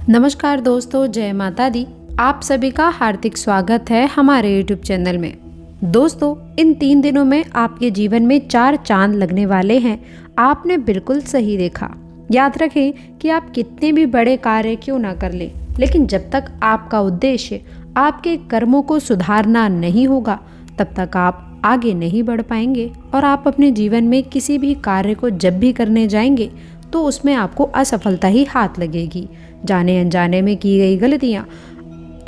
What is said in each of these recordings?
नमस्कार दोस्तों, जय माता दी। आप सभी का हार्दिक स्वागत है हमारे YouTube चैनल में। दोस्तों, इन 3 दिनों में आपके जीवन में 4 चांद लगने वाले हैं। आपने बिल्कुल सही देखा। याद रखें कि आप कितने भी बड़े कार्य क्यों ना कर लें, लेकिन जब तक आपका उद्देश्य आपके कर्मों को सुधारना नहीं होगा, तब तक आप आगे नहीं बढ़ पाएंगे और आप अपने जीवन में किसी भी कार्य को जब भी करने जाएंगे तो उसमें आपको असफलता ही हाथ लगेगी। जाने अनजाने में की गई गलतियाँ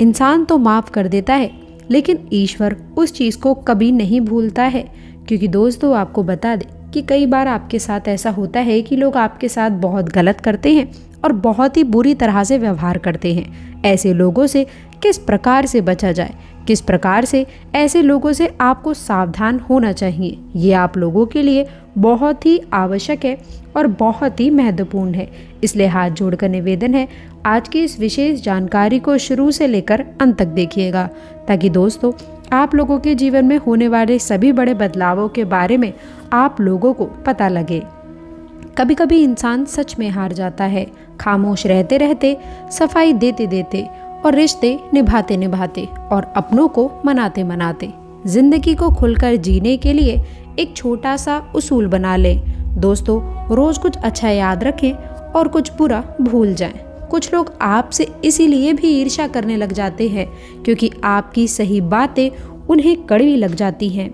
इंसान तो माफ़ कर देता है, लेकिन ईश्वर उस चीज़ को कभी नहीं भूलता है। क्योंकि दोस्तों, आपको बता दें कि कई बार आपके साथ ऐसा होता है कि लोग आपके साथ बहुत गलत करते हैं और बहुत ही बुरी तरह से व्यवहार करते हैं। ऐसे लोगों से किस प्रकार से बचा जाए, किस प्रकार से ऐसे लोगों से आपको सावधान होना चाहिए, ये आप लोगों के लिए बहुत ही आवश्यक है और बहुत ही महत्वपूर्ण है। इसलिए हाथ जोड़कर निवेदन है, आज की इस विशेष जानकारी को शुरू से लेकर अंत तक देखिएगा, ताकि दोस्तों आप लोगों के जीवन में होने वाले सभी बड़े बदलावों के बारे में आप लोगों को पता लगे। कभी कभी इंसान सच में हार जाता है, खामोश रहते रहते, सफाई देते देते और रिश्ते निभाते निभाते और अपनों को मनाते मनाते। जिंदगी को खुलकर जीने के लिए एक छोटा सा उसूल बना लें। दोस्तों, रोज कुछ अच्छा याद रखें और कुछ बुरा भूल जाएं। कुछ लोग आपसे इसीलिए भी ईर्ष्या करने लग जाते हैं क्योंकि आपकी सही बातें उन्हें कड़वी लग जाती हैं।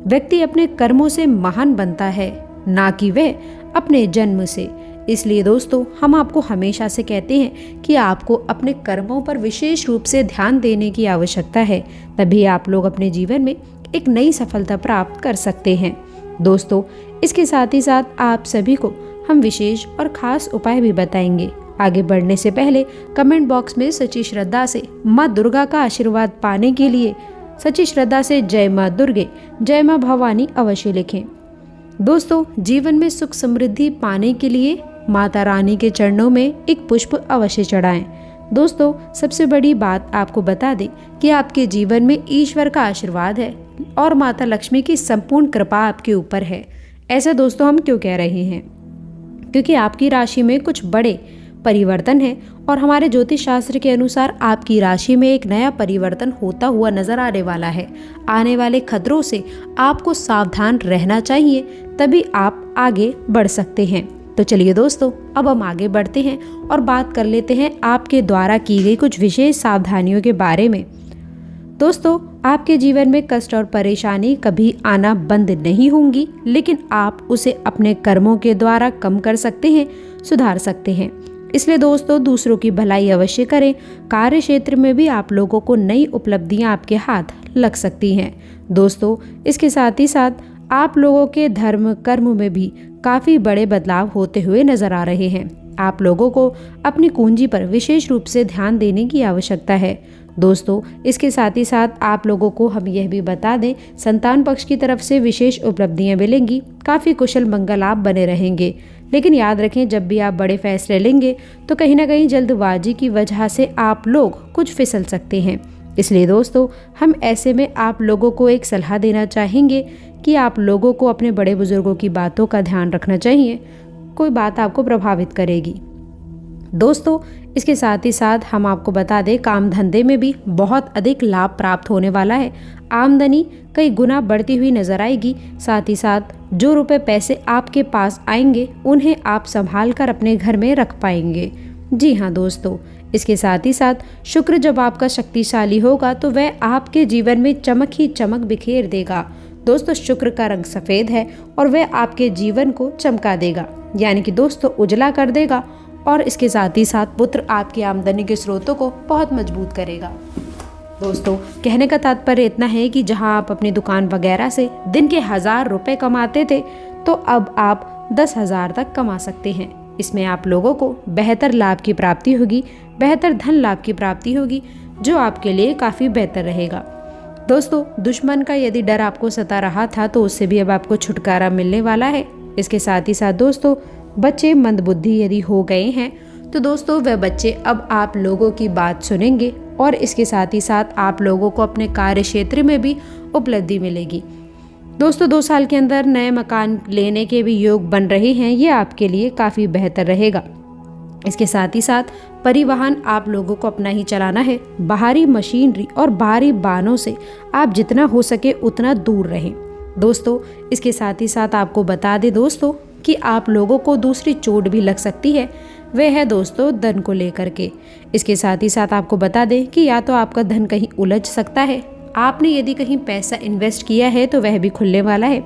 व्यक्ति अपने कर्मों से महान बनता है, ना कि वह अपने जन्म से। इसलिए दोस्तों, हम आपको हमेशा से कहते हैं कि आपको अपने कर्मों पर विशेष रूप से ध्यान देने की आवश्यकता है, तभी आप लोग अपने जीवन में एक नई सफलता प्राप्त कर सकते हैं। दोस्तों, इसके साथ ही साथ आप सभी को हम विशेष और खास उपाय भी बताएंगे। आगे बढ़ने से पहले कमेंट बॉक्स में सच्ची श्रद्धा से माँ दुर्गा का आशीर्वाद पाने के लिए सच्ची श्रद्धा से जय माँ दुर्गे, जय माँ भवानी अवश्य लिखें। दोस्तों, जीवन में सुख समृद्धि पाने के लिए माता रानी के चरणों में एक पुष्प अवश्य चढ़ाएं। दोस्तों, सबसे बड़ी बात आपको बता दें कि आपके जीवन में ईश्वर का आशीर्वाद है और माता लक्ष्मी की संपूर्ण कृपा आपके ऊपर है। ऐसा दोस्तों हम क्यों कह रहे हैं? क्योंकि आपकी राशि में कुछ बड़े परिवर्तन है और हमारे ज्योतिष शास्त्र के अनुसार आपकी राशि में एक नया परिवर्तन होता हुआ नजर आने वाला है। आने वाले खतरों से आपको सावधान रहना चाहिए, तभी आप आगे बढ़ सकते हैं। तो चलिए दोस्तों, अब हम आगे बढ़ते हैं और बात कर लेते हैं आपके द्वारा की गई कुछ विशेष सावधानियों के बारे में। दोस्तों, आपके जीवन में कष्ट और परेशानी कभी आना बंद नहीं होंगी, लेकिन आप उसे अपने कर्मों के द्वारा कम कर सकते हैं, सुधार सकते हैं। इसलिए दोस्तों, दूसरों की भलाई अवश्य करें। कार्य क्षेत्र में भी आप लोगों को नई उपलब्धियां आपके हाथ लग सकती हैं। दोस्तों, इसके साथ ही साथ आप लोगों के धर्म कर्म में भी काफ़ी बड़े बदलाव होते हुए नजर आ रहे हैं। आप लोगों को अपनी कुंजी पर विशेष रूप से ध्यान देने की आवश्यकता है। दोस्तों, इसके साथ ही साथ आप लोगों को हम यह भी बता दें, संतान पक्ष की तरफ से विशेष उपलब्धियां मिलेंगी। काफ़ी कुशल मंगल आप बने रहेंगे, लेकिन याद रखें, जब भी आप बड़े फैसले लेंगे तो कहीं ना कहीं जल्दबाजी की वजह से आप लोग कुछ फिसल सकते हैं। इसलिए दोस्तों, हम ऐसे में आप लोगों को एक सलाह देना चाहेंगे कि आप लोगों को अपने बड़े बुजुर्गों की बातों का ध्यान रखना चाहिए। कोई बात आपको प्रभावित करेगी। दोस्तों, इसके साथ ही साथ हम आपको बता दें, काम धंधे में भी बहुत अधिक लाभ प्राप्त होने वाला है। आमदनी कई गुना बढ़ती हुई नजर आएगी। साथ ही साथ जो रुपए पैसे आपके पास आएंगे, उन्हें आप संभाल कर अपने घर में रख पाएंगे। जी हाँ दोस्तों, इसके साथ ही साथ शुक्र जब आपका शक्तिशाली होगा तो वह आपके जीवन में चमक ही चमक बिखेर देगा। दोस्तों, शुक्र का रंग सफ़ेद है और वह आपके जीवन को चमका देगा, यानी कि दोस्तों उजला कर देगा। और इसके साथ ही साथ पुत्र आपकी आमदनी के स्रोतों को बहुत मजबूत करेगा। दोस्तों, कहने का तात्पर्य इतना है कि जहां आप अपनी दुकान वगैरह से दिन के 1000 रुपये कमाते थे, तो अब आप 10,000 तक कमा सकते हैं। इसमें आप लोगों को बेहतर लाभ की प्राप्ति होगी, बेहतर धन लाभ की प्राप्ति होगी, जो आपके लिए काफ़ी बेहतर रहेगा। दोस्तों, दुश्मन का यदि डर आपको सता रहा था तो उससे भी अब आपको छुटकारा मिलने वाला है। इसके साथ ही साथ दोस्तों, बच्चे मंदबुद्धि यदि हो गए हैं तो दोस्तों वह बच्चे अब आप लोगों की बात सुनेंगे और इसके साथ ही साथ आप लोगों को अपने कार्य क्षेत्र में भी उपलब्धि मिलेगी। दोस्तों, 2 साल के अंदर नए मकान लेने के भी योग बन रहे हैं, ये आपके लिए काफ़ी बेहतर रहेगा। इसके साथ ही साथ परिवहन आप लोगों को अपना ही चलाना है। बाहरी मशीनरी और बाहरी वाहनों से आप जितना हो सके उतना दूर रहें। दोस्तों, इसके साथ ही साथ आपको बता दें दोस्तों कि आप लोगों को दूसरी चोट भी लग सकती है, वह है दोस्तों धन को लेकर के। इसके साथ ही साथ आपको बता दें कि या तो आपका धन कहीं उलझ सकता है, आपने यदि कहीं पैसा इन्वेस्ट किया है तो वह भी खुलने वाला है,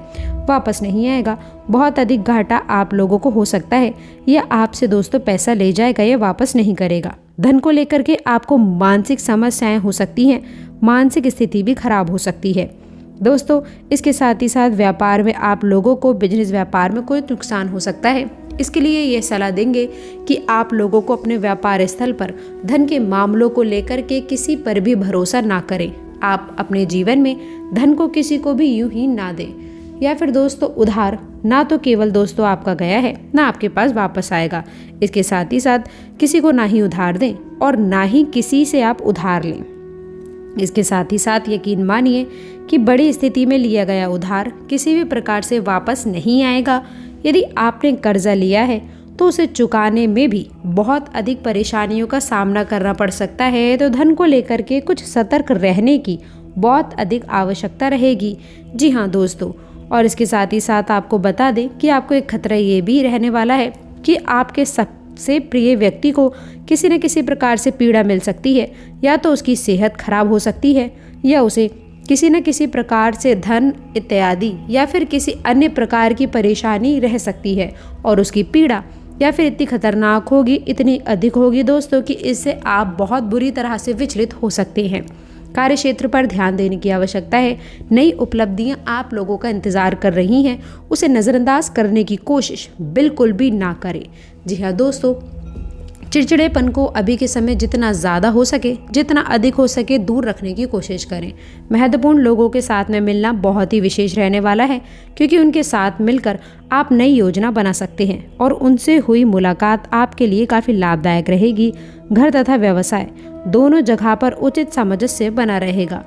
वापस नहीं आएगा। बहुत अधिक घाटा आप लोगों को हो सकता है, या आपसे दोस्तों पैसा ले जाएगा या वापस नहीं करेगा। धन को लेकर के आपको मानसिक समस्याएं हो सकती हैं, मानसिक स्थिति भी खराब हो सकती है। दोस्तों, इसके साथ ही साथ व्यापार में आप लोगों को बिजनेस व्यापार में कोई नुकसान हो सकता है। इसके लिए ये सलाह देंगे कि आप लोगों को अपने व्यापार स्थल पर धन के मामलों को लेकर के किसी पर भी भरोसा ना करें। आप अपने जीवन में धन को किसी को भी यूं ही ना दें, या फिर दोस्तों उधार ना तो केवल दोस्तों आपका गया है, ना आपके पास वापस आएगा। इसके साथ ही साथ किसी को ना ही उधार दें और ना ही किसी से आप उधार लें। इसके साथ ही साथ यकीन मानिए कि बड़ी स्थिति में लिया गया उधार किसी भी प्रकार से वापस नहीं आएगा। यदि आपने कर्जा लिया है तो उसे चुकाने में भी बहुत अधिक परेशानियों का सामना करना पड़ सकता है। तो धन को लेकर के कुछ सतर्क रहने की बहुत अधिक आवश्यकता रहेगी। जी हाँ दोस्तों, और इसके साथ ही साथ आपको बता दें कि आपको एक खतरा ये भी रहने वाला है कि आपके सबसे प्रिय व्यक्ति को किसी न किसी प्रकार से पीड़ा मिल सकती है, या तो उसकी सेहत खराब हो सकती है, या उसे किसी न किसी प्रकार से धन इत्यादि या फिर किसी अन्य प्रकार की परेशानी रह सकती है, और उसकी पीड़ा या फिर इतनी खतरनाक होगी, इतनी अधिक होगी दोस्तों कि इससे आप बहुत बुरी तरह से विचलित हो सकते हैं। कार्य क्षेत्र पर ध्यान देने की आवश्यकता है। नई उपलब्धियां आप लोगों का इंतजार कर रही हैं, उसे नज़रअंदाज करने की कोशिश बिल्कुल भी ना करें। जी हाँ दोस्तों, चिड़चिड़ेपन को अभी के समय जितना ज़्यादा हो सके, जितना अधिक हो सके दूर रखने की कोशिश करें। महत्वपूर्ण लोगों के साथ में मिलना बहुत ही विशेष रहने वाला है, क्योंकि उनके साथ मिलकर आप नई योजना बना सकते हैं और उनसे हुई मुलाकात आपके लिए काफ़ी लाभदायक रहेगी। घर तथा व्यवसाय दोनों जगह पर उचित सामंजस्य बना रहेगा।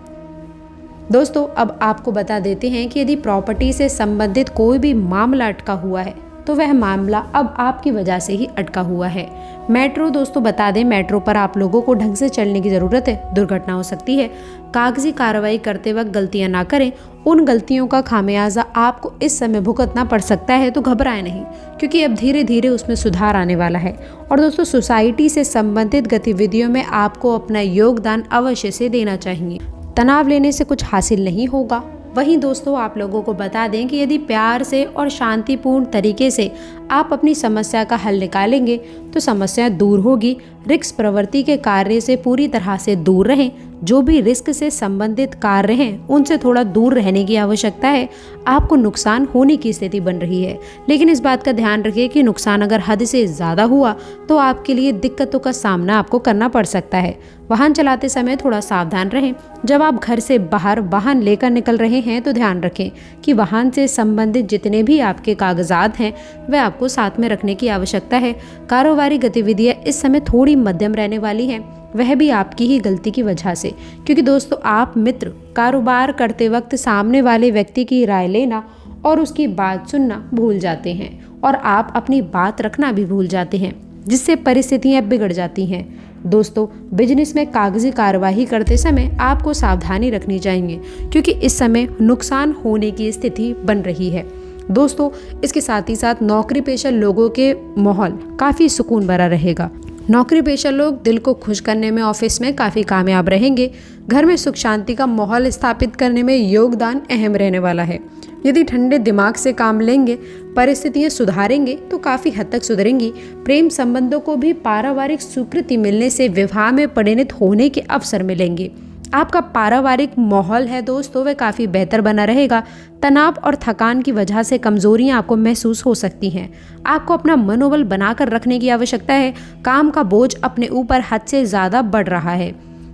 दोस्तों, अब आपको बता देते हैं कि यदि प्रॉपर्टी से संबंधित कोई भी मामला अटका हुआ है तो वह मामला अब आपकी वजह से ही अटका हुआ है। मेट्रो दोस्तों, बता दें मेट्रो पर आप लोगों को ढंग से चलने की ज़रूरत है, दुर्घटना हो सकती है। कागजी कार्रवाई करते वक्त गलतियां ना करें, उन गलतियों का खामियाजा आपको इस समय भुगतना पड़ सकता है। तो घबराएं नहीं, क्योंकि अब धीरे धीरे उसमें सुधार आने वाला है। और दोस्तों, सोसाइटी से संबंधित गतिविधियों में आपको अपना योगदान अवश्य से देना चाहिए। तनाव लेने से कुछ हासिल नहीं होगा। वहीं दोस्तों, आप लोगों को बता दें कि यदि प्यार से और शांतिपूर्ण तरीके से आप अपनी समस्या का हल निकालेंगे तो समस्या दूर होगी। रिस्क प्रवृत्ति के कार्य से पूरी तरह से दूर रहें। जो भी रिस्क से संबंधित कार्य हैं उनसे थोड़ा दूर रहने की आवश्यकता है। आपको नुकसान होने की स्थिति बन रही है, लेकिन इस बात का ध्यान रखिए कि नुकसान अगर हद से ज़्यादा हुआ तो आपके लिए दिक्कतों का सामना आपको करना पड़ सकता है। वाहन चलाते समय थोड़ा सावधान रहें। जब आप घर से बाहर वाहन लेकर निकल रहे हैं तो ध्यान रखें कि वाहन से संबंधित जितने भी आपके कागजात हैं वह आपको साथ में रखने की आवश्यकता है। कारोबारी गतिविधियां इस समय थोड़ी मध्यम रहने वाली हैं, वह भी आपकी ही गलती की वजह से, क्योंकि दोस्तों आप मित्र कारोबार करते वक्त सामने वाले व्यक्ति की राय लेना और उसकी बात सुनना भूल जाते हैं, और आप अपनी बात रखना भी भूल जाते हैं, जिससे परिस्थितियां बिगड़ जाती हैं। दोस्तों, बिजनेस में कागजी कार्यवाही करते समय आपको सावधानी रखनी चाहिए, क्योंकि इस समय नुकसान होने की स्थिति बन रही है। दोस्तों, इसके साथ ही साथ नौकरी पेशा लोगों के माहौल काफ़ी सुकून भरा रहेगा। नौकरी पेशा लोग दिल को खुश करने में ऑफिस में काफ़ी कामयाब रहेंगे। घर में सुख शांति का माहौल स्थापित करने में योगदान अहम रहने वाला है। यदि ठंडे दिमाग से काम लेंगे, परिस्थितियां सुधारेंगे तो काफ़ी हद तक सुधरेंगी। प्रेम संबंधों को भी पारिवारिक स्वीकृति मिलने से विवाह में परिणत होने के अवसर मिलेंगे। आपका पारिवारिक माहौल है दोस्तों वह काफ़ी बेहतर बना रहेगा। तनाव और थकान की वजह से कमजोरियां आपको महसूस हो सकती हैं। आपको अपना मनोबल बनाकर रखने की आवश्यकता है। काम का बोझ अपने ऊपर हद से ज़्यादा बढ़ रहा है।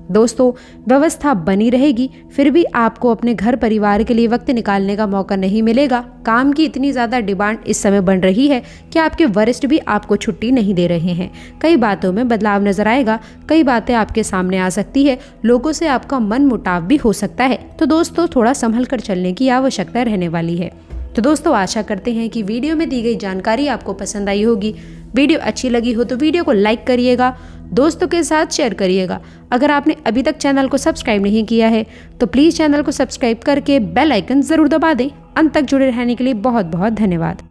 दोस्तों, व्यवस्था बनी रहेगी, फिर भी आपको अपने घर परिवार के लिए वक्त निकालने का मौका नहीं मिलेगा। काम की इतनी ज़्यादा डिमांड इस समय बन रही है कि आपके वरिष्ठ भी आपको छुट्टी नहीं दे रहे हैं। कई बातों में बदलाव नजर आएगा, कई बातें आपके सामने आ सकती है, लोगों से आपका मन मुटाव भी हो सकता है। तो दोस्तों, थोड़ा संभल कर चलने की आवश्यकता रहने वाली है। तो दोस्तों, आशा करते हैं कि वीडियो में दी गई जानकारी आपको पसंद आई होगी। वीडियो अच्छी लगी हो तो वीडियो को लाइक करिएगा, दोस्तों के साथ शेयर करिएगा। अगर आपने अभी तक चैनल को सब्सक्राइब नहीं किया है तो प्लीज़ चैनल को सब्सक्राइब करके बेल आइकन ज़रूर दबा दें। अंत तक जुड़े रहने के लिए बहुत बहुत धन्यवाद।